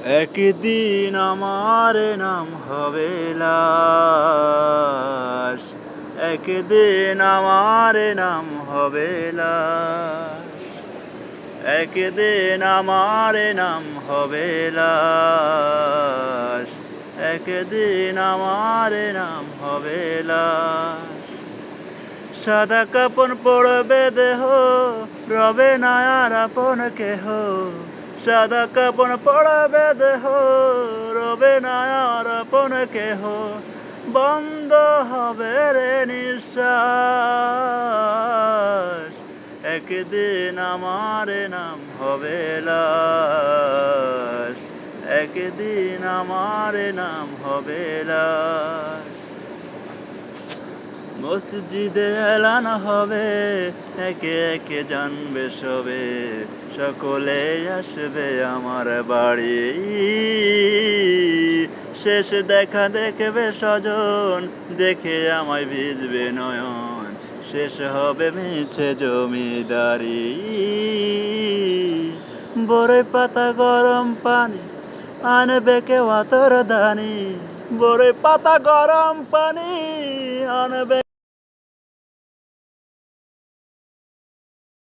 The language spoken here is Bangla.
একদিন আমার নাম হবে লাশ, একদিন আমার নাম হবে লাশ, একদিন আমার নাম হবে লাশ, একদিন আমার নাম হবে লাশ। সাদা কাপন পড়বে দেহ, রবে না আর আপন কেহ। সাদা কাপন পড়বে দেহ, রবে না আর আপন কেহ। বন্ধ হবে রে নিঃশ্বাস, একদিন আমার নাম হবে লাশ, একদিন আমার নাম হবে লাশ। মসজিদে এলান হবে, একে একে জানবে সবে, সকলে আসবে আমার বাড়ি। শেষ দেখা দেখবে স্বজন, দেখে আমায় ভিজবে নয়ন, শেষ হবে মিছে জমিদারি। বড়ই পাতা গরম পানি আনবে কেউ আতর দানি, বড়ই পাতা গরম পানি আনবে